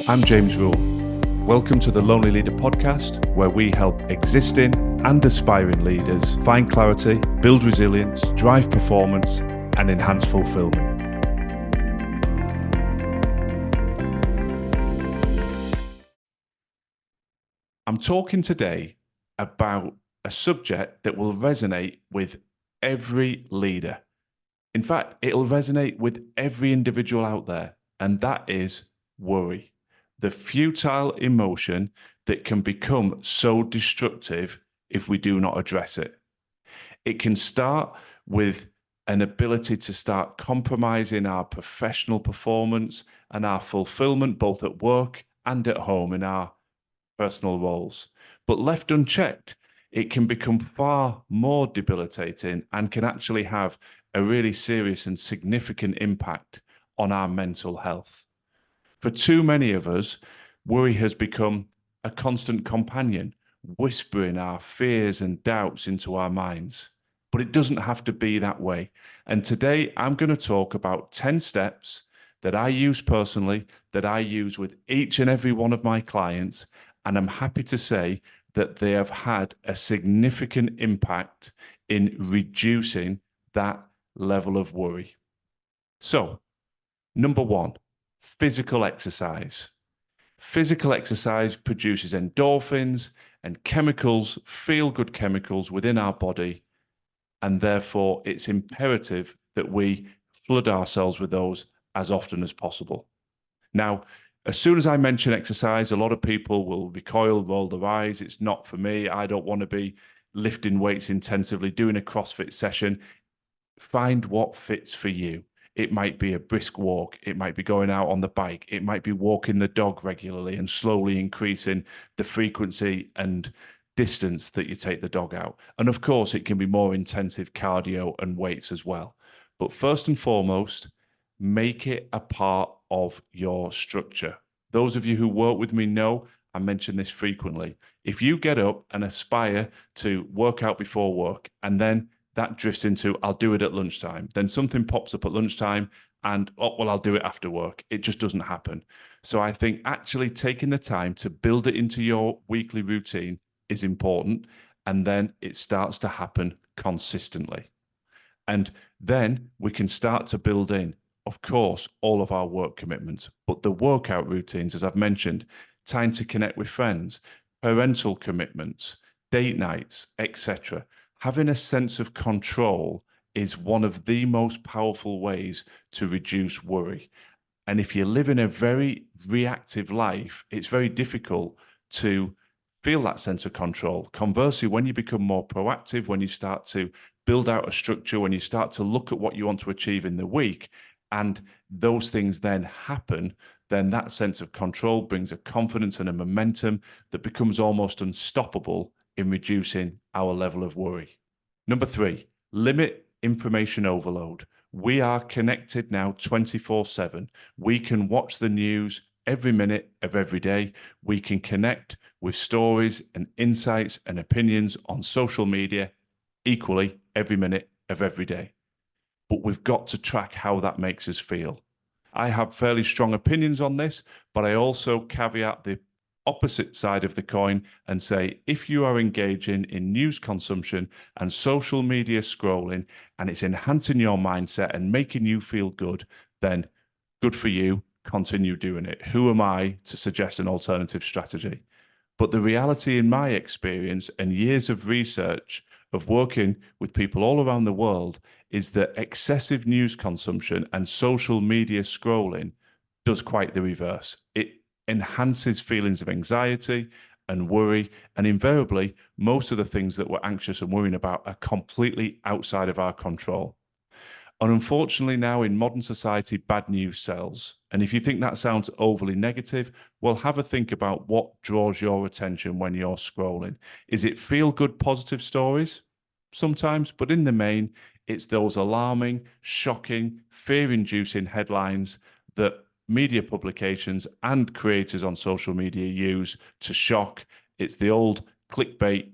I'm James Rule. Welcome to the Lonely Leader podcast, where we help existing and aspiring leaders find clarity, build resilience, drive performance, and enhance fulfillment. I'm talking today about a subject that will resonate with every leader. In fact, it'll resonate with every individual out there, and that is worry. The futile emotion that can become so destructive if we do not address it. It can start with an ability to start compromising our professional performance and our fulfillment, both at work and at home in our personal roles. But left unchecked, it can become far more debilitating and can actually have a really serious and significant impact on our mental health. For too many of us, worry has become a constant companion, whispering our fears and doubts into our minds. But it doesn't have to be that way. And today I'm going to talk about 10 steps that I use personally, that I use with each and every one of my clients. And I'm happy to say that they have had a significant impact in reducing that level of worry. So, number one, physical exercise. Physical exercise produces endorphins and chemicals, feel-good chemicals within our body, and therefore it's imperative that we flood ourselves with those as often as possible. Now, as soon as I mention exercise, a lot of people will recoil, roll their eyes. It's not for me. I don't want to be lifting weights intensively, doing a CrossFit session. Find what fits for you. It might be a brisk walk. It might be going out on the bike. It might be walking the dog regularly and slowly increasing the frequency and distance that you take the dog out. And of course, it can be more intensive cardio and weights as well. But first and foremost, make it a part of your structure. Those of you who work with me know I mention this frequently. If you get up and aspire to work out before work, and then that drifts into, I'll do it at lunchtime, then something pops up at lunchtime and, oh, well, I'll do it after work. It just doesn't happen. So I think actually taking the time to build it into your weekly routine is important. And then it starts to happen consistently. And then we can start to build in, of course, all of our work commitments, but the workout routines, as I've mentioned, time to connect with friends, parental commitments, date nights, etc. Having a sense of control is one of the most powerful ways to reduce worry. And if you live in a very reactive life, it's very difficult to feel that sense of control. Conversely, when you become more proactive, when you start to build out a structure, when you start to look at what you want to achieve in the week, and those things then happen, then that sense of control brings a confidence and a momentum that becomes almost unstoppable in reducing our level of worry. Number three, limit information overload. We are connected now 24/7. We can watch the news every minute of every day. We can connect with stories and insights and opinions on social media equally every minute of every day. But we've got to track how that makes us feel. I have fairly strong opinions on this, but I also caveat the opposite side of the coin and say, if you are engaging in news consumption and social media scrolling and it's enhancing your mindset and making you feel good, then good for you, continue doing it. Who am I to suggest an alternative strategy? But the reality in my experience and years of research of working with people all around the world is that excessive news consumption and social media scrolling does quite the reverse. It enhances feelings of anxiety and worry, and invariably, most of the things that we're anxious and worrying about are completely outside of our control. And unfortunately now in modern society, bad news sells. And if you think that sounds overly negative, well, have a think about what draws your attention when you're scrolling. Is it feel-good, positive stories? Sometimes, but in the main, it's those alarming, shocking, fear-inducing headlines that media publications and creators on social media use to shock. It's the old clickbait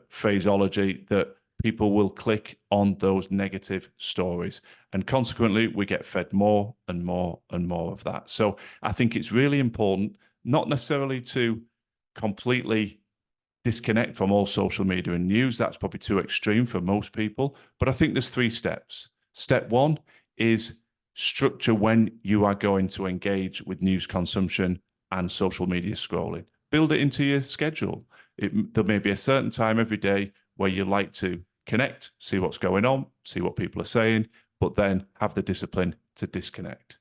phraseology that people will click on those negative stories. And consequently, we get fed more and more and more of that. So I think it's really important, not necessarily to completely disconnect from all social media and news. That's probably too extreme for most people. But I think there's 3 steps. Step 1 is structure when you are going to engage with news consumption and social media scrolling. Build it into your schedule. There may be a certain time every day where you like to connect, see what's going on, see what people are saying, but then have the discipline to disconnect.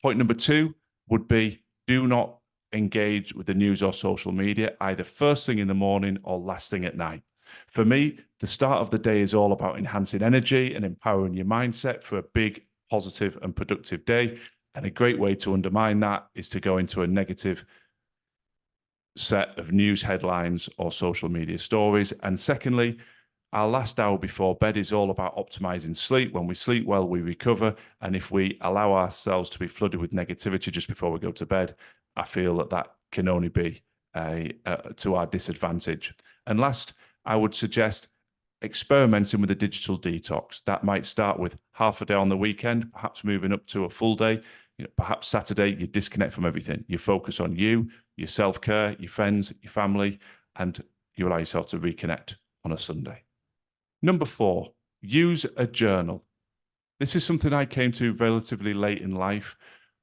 Point number 2 would be do not engage with the news or social media either first thing in the morning or last thing at night. For me, the start of the day is all about enhancing energy and empowering your mindset for a big, positive, and productive day. And a great way to undermine that is to go into a negative set of news headlines or social media stories. And secondly, our last hour before bed is all about optimizing sleep. When we sleep well, we recover. And if we allow ourselves to be flooded with negativity just before we go to bed, I feel that that can only be to our disadvantage. And last, I would suggest experimenting with a digital detox. That might start with half a day on the weekend, perhaps moving up to a full day. Perhaps Saturday, you disconnect from everything. You focus on you, your self-care, your friends, your family, and you allow yourself to reconnect on a Sunday. Number 4, use a journal. This is something I came to relatively late in life,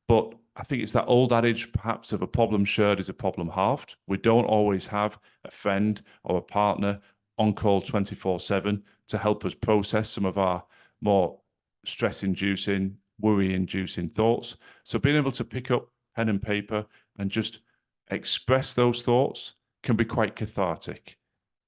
but I think it's that old adage, perhaps, of a problem shared is a problem halved. We don't always have a friend or a partner on call 24/7 to help us process some of our more stress-inducing, worry-inducing thoughts. So being able to pick up pen and paper and just express those thoughts can be quite cathartic.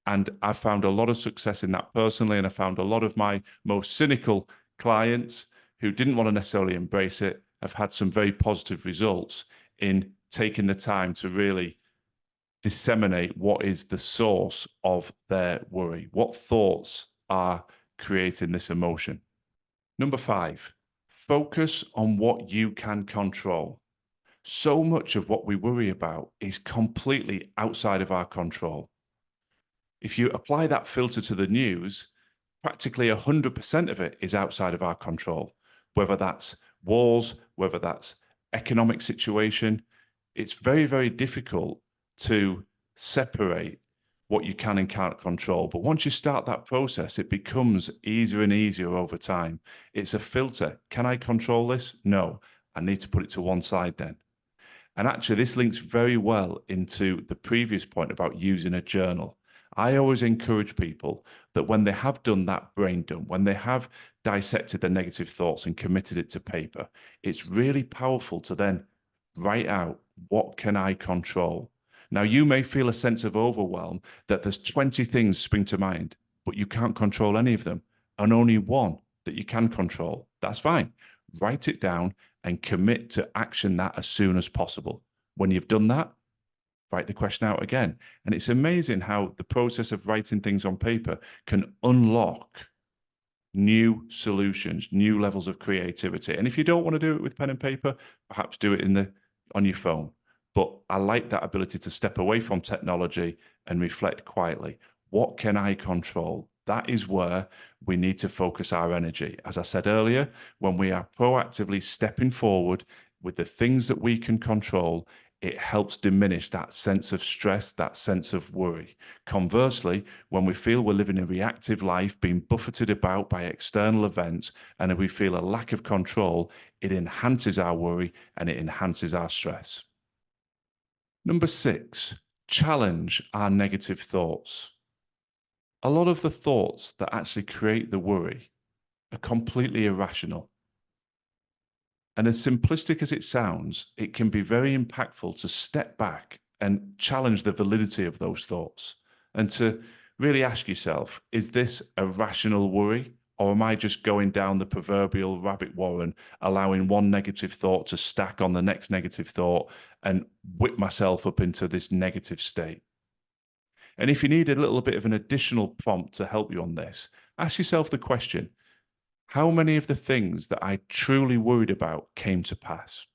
And I found a lot of success in that personally. And I found a lot of my most cynical clients who didn't want to necessarily embrace it have had some very positive results in taking the time to really disseminate what is the source of their worry, what thoughts are creating this emotion. Number 5, focus on what you can control. So much of what we worry about is completely outside of our control. If you apply that filter to the news, practically 100% of it is outside of our control, whether that's wars, whether that's economic situation. It's very, very difficult to separate what you can and can't control. But once you start that process, it becomes easier and easier over time. It's a filter. Can I control this? No. I need to put it to one side then. And actually, this links very well into the previous point about using a journal. I always encourage people that when they have done that brain dump, when they have dissected their negative thoughts and committed it to paper, it's really powerful to then write out, what can I control? Now, you may feel a sense of overwhelm that there's 20 things spring to mind, but you can't control any of them, and only one that you can control. That's fine. Write it down and commit to action that as soon as possible. When you've done that, write the question out again. And it's amazing how the process of writing things on paper can unlock new solutions, new levels of creativity. And if you don't want to do it with pen and paper, perhaps do it on your phone. But I like that ability to step away from technology and reflect quietly. What can I control? That is where we need to focus our energy. As I said earlier, when we are proactively stepping forward with the things that we can control, it helps diminish that sense of stress, that sense of worry. Conversely, when we feel we're living a reactive life, being buffeted about by external events, and if we feel a lack of control, it enhances our worry and it enhances our stress. Number 6, challenge our negative thoughts. A lot of the thoughts that actually create the worry are completely irrational. And as simplistic as it sounds, it can be very impactful to step back and challenge the validity of those thoughts and to really ask yourself, is this a rational worry, or am I just going down the proverbial rabbit warren, allowing one negative thought to stack on the next negative thought and whip myself up into this negative state? And if you need a little bit of an additional prompt to help you on this, ask yourself the question, how many of the things that I truly worried about came to pass?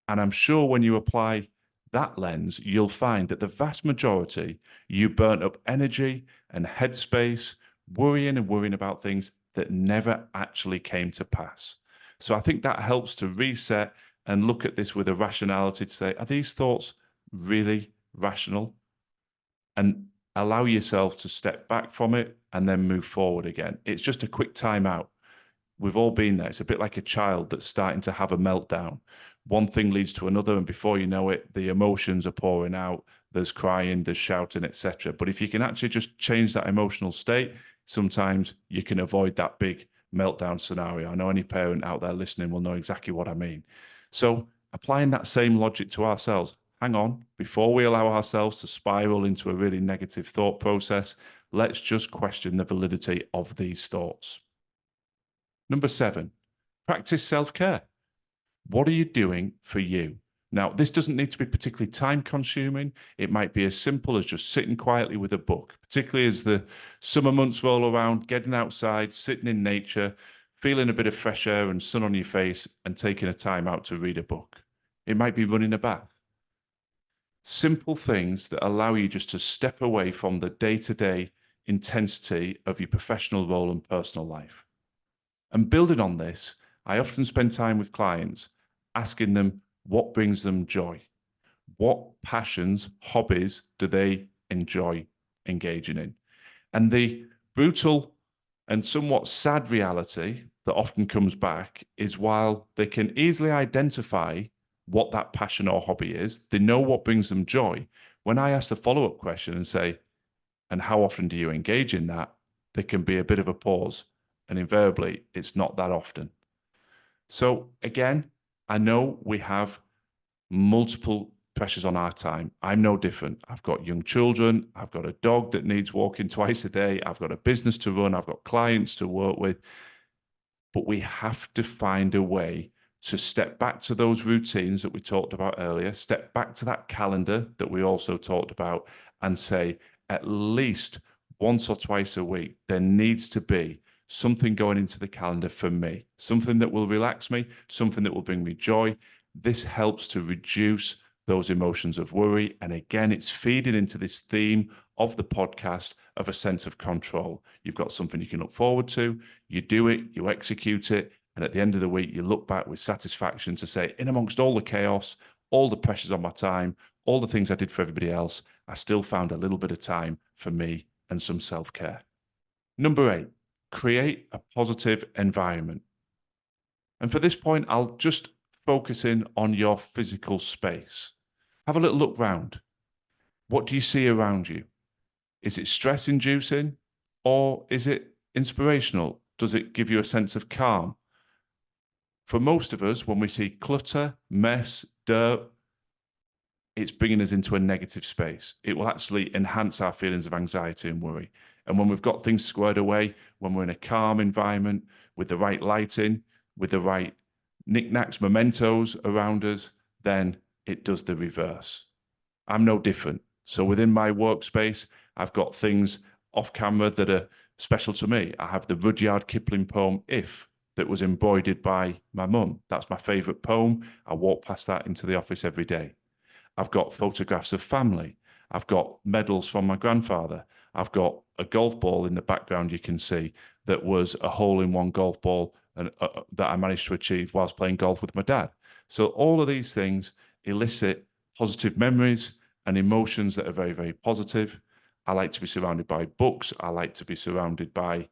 And I'm sure when you apply that lens, you'll find that the vast majority, you burnt up energy and headspace worrying and worrying about things that never actually came to pass. So I think that helps to reset and look at this with a rationality to say, are these thoughts really rational? And allow yourself to step back from it and then move forward again. It's just a quick time out. We've all been there. It's a bit like a child that's starting to have a meltdown. One thing leads to another, and before you know it, the emotions are pouring out. There's crying, there's shouting, etc. But if you can actually just change that emotional state, sometimes you can avoid that big meltdown scenario. I know any parent out there listening will know exactly what I mean. So applying that same logic to ourselves, hang on, before we allow ourselves to spiral into a really negative thought process, let's just question the validity of these thoughts. Number 7, practice self-care. What are you doing for you? Now, this doesn't need to be particularly time-consuming. It might be as simple as just sitting quietly with a book, particularly as the summer months roll around, getting outside, sitting in nature, feeling a bit of fresh air and sun on your face, and taking a time out to read a book. It might be running a bath. Simple things that allow you just to step away from the day-to-day intensity of your professional role and personal life. And building on this, I often spend time with clients asking them what brings them joy. What passions, hobbies do they enjoy engaging in? And the brutal and somewhat sad reality that often comes back is while they can easily identify what that passion or hobby is, they know what brings them joy. When I ask the follow-up question and say, and how often do you engage in that? There can be a bit of a pause. And invariably, it's not that often. So again, I know we have multiple pressures on our time. I'm no different. I've got young children. I've got a dog that needs walking twice a day. I've got a business to run. I've got clients to work with. But we have to find a way to step back to those routines that we talked about earlier, step back to that calendar that we also talked about, and say, at least once or twice a week, there needs to be something going into the calendar for me, something that will relax me, something that will bring me joy. This helps to reduce those emotions of worry. And again, it's feeding into this theme of the podcast of a sense of control. You've got something you can look forward to, you do it, you execute it, and at the end of the week, you look back with satisfaction to say, in amongst all the chaos, all the pressures on my time, all the things I did for everybody else, I still found a little bit of time for me and some self-care. Number 8, create a positive environment. And for this point, I'll just focus in on your physical space. Have a little look round. What do you see around you? Is it stress-inducing or is it inspirational? Does it give you a sense of calm? For most of us, when we see clutter, mess, dirt, it's bringing us into a negative space. It will actually enhance our feelings of anxiety and worry. And when we've got things squared away, when we're in a calm environment with the right lighting, with the right knickknacks, mementos around us, then it does the reverse. I'm no different. So within my workspace, I've got things off camera that are special to me. I have the Rudyard Kipling poem, If, that was embroidered by my mum. That's my favorite poem. I walk past that into the office every day. I've got photographs of family. I've got medals from my grandfather. I've got a golf ball in the background you can see that was a hole-in-one golf ball and, that I managed to achieve whilst playing golf with my dad. So all of these things elicit positive memories and emotions that are very, very positive. I like to be surrounded by books. I like to be surrounded by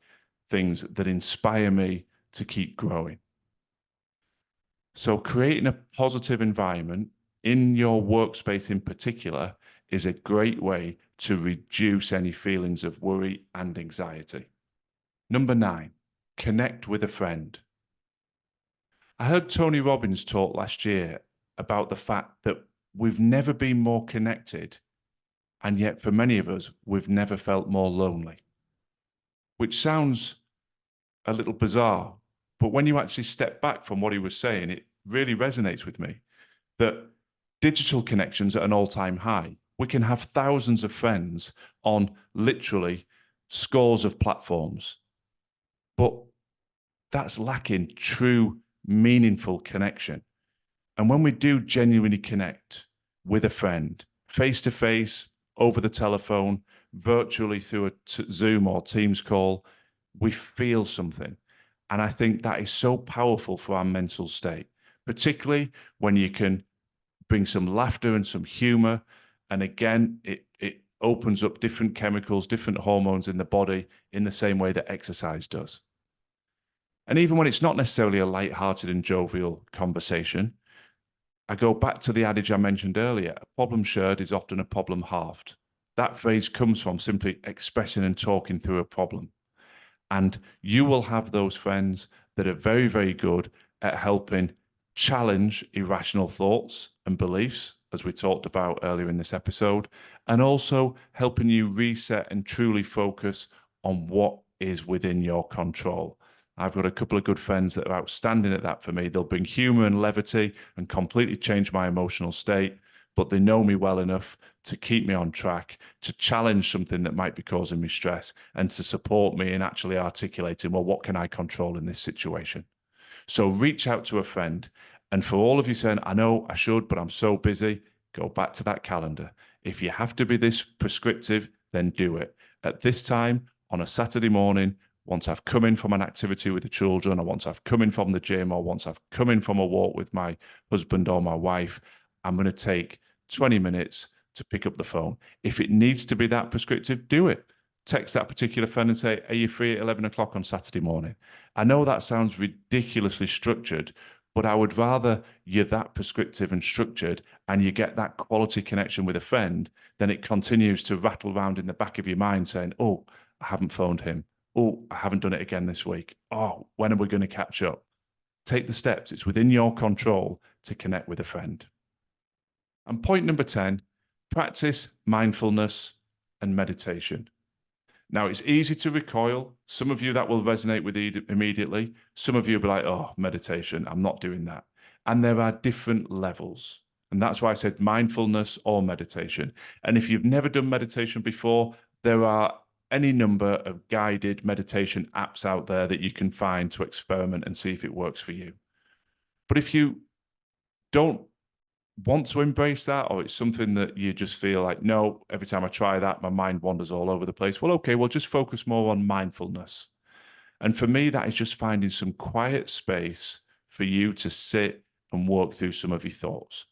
things that inspire me to keep growing. So creating a positive environment in your workspace in particular is a great way to reduce any feelings of worry and anxiety. Number 9, connect with a friend. I heard Tony Robbins talk last year about the fact that we've never been more connected, and yet for many of us, we've never felt more lonely, which sounds a little bizarre, but when you actually step back from what he was saying, it really resonates with me that digital connections at an all-time high. We can have thousands of friends on literally scores of platforms, but that's lacking true, meaningful connection. And when we do genuinely connect with a friend, face to face, over the telephone, virtually through a Zoom or Teams call, we feel something. And I think that is so powerful for our mental state, particularly when you can bring some laughter and some humor. And again, it opens up different chemicals, different hormones in the body in the same way that exercise does. And even when it's not necessarily a light-hearted and jovial conversation, I go back to the adage I mentioned earlier, a problem shared is often a problem halved. That phrase comes from simply expressing and talking through a problem. And you will have those friends that are very, very good at helping challenge irrational thoughts and beliefs, as we talked about earlier in this episode, and also helping you reset and truly focus on what is within your control. I've got a couple of good friends that are outstanding at that for me. They'll bring humor and levity and completely change my emotional state, but they know me well enough to keep me on track, to challenge something that might be causing me stress, and to support me in actually articulating, well, what can I control in this situation? So reach out to a friend. And for all of you saying, I know I should, but I'm so busy, go back to that calendar. If you have to be this prescriptive, then do it. At this time, on a Saturday morning, once I've come in from an activity with the children, or once I've come in from the gym, or once I've come in from a walk with my husband or my wife, I'm going to take 20 minutes to pick up the phone. If it needs to be that prescriptive, do it. Text that particular friend and say, are you free at 11 o'clock on Saturday morning? I know that sounds ridiculously structured, but I would rather you're that prescriptive and structured and you get that quality connection with a friend than it continues to rattle around in the back of your mind saying, oh, I haven't phoned him. Oh, I haven't done it again this week. Oh, when are we going to catch up? Take the steps. It's within your control to connect with a friend. And point number 10, practice mindfulness and meditation. Now, it's easy to recoil. Some of you that will resonate with immediately. Some of you will be like, oh, meditation, I'm not doing that. And there are different levels. And that's why I said mindfulness or meditation. And if you've never done meditation before, there are any number of guided meditation apps out there that you can find to experiment and see if it works for you. But if you don't want to embrace that, or it's something that you just feel like, no, every time I try that, my mind wanders all over the place. Well, okay, we'll just focus more on mindfulness. And for me, that is just finding some quiet space for you to sit and work through some of your thoughts.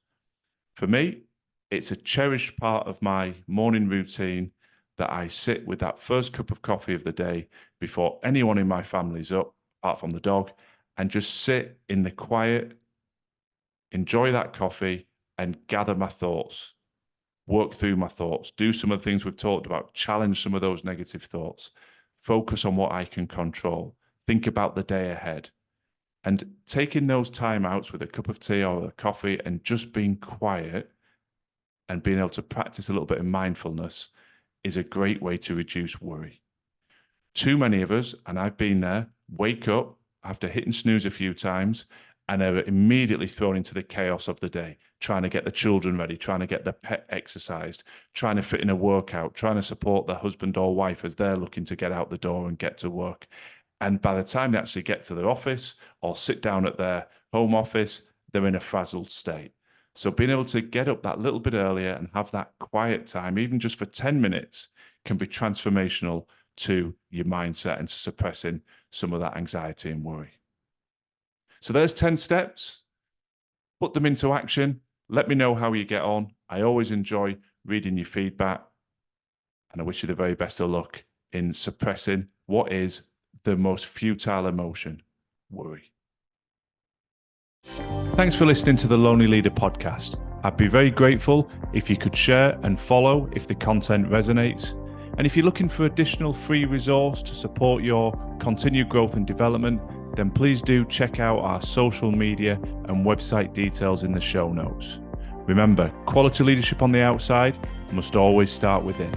For me, it's a cherished part of my morning routine that I sit with that first cup of coffee of the day before anyone in my family's up, apart from the dog, and just sit in the quiet, enjoy that coffee, and gather my thoughts, work through my thoughts, do some of the things we've talked about, challenge some of those negative thoughts, focus on what I can control, think about the day ahead. And taking those time outs with a cup of tea or a coffee and just being quiet and being able to practice a little bit of mindfulness is a great way to reduce worry. Too many of us, and I've been there, wake up after hitting snooze a few times and are immediately thrown into the chaos of the day, trying to get the children ready, trying to get the pet exercised, trying to fit in a workout, trying to support the husband or wife as they're looking to get out the door and get to work. And by the time they actually get to their office or sit down at their home office, they're in a frazzled state. So being able to get up that little bit earlier and have that quiet time, even just for 10 minutes, can be transformational to your mindset and to suppressing some of that anxiety and worry. So there's 10 steps. Put them into action. Let me know how you get on. I always enjoy reading your feedback. And I wish you the very best of luck in suppressing what is the most futile emotion, worry. Thanks for listening to the Lonely Leader podcast. I'd be very grateful if you could share and follow if the content resonates. And if you're looking for additional free resource to support your continued growth and development, then please do check out our social media and website details in the show notes. Remember, quality leadership on the outside must always start within.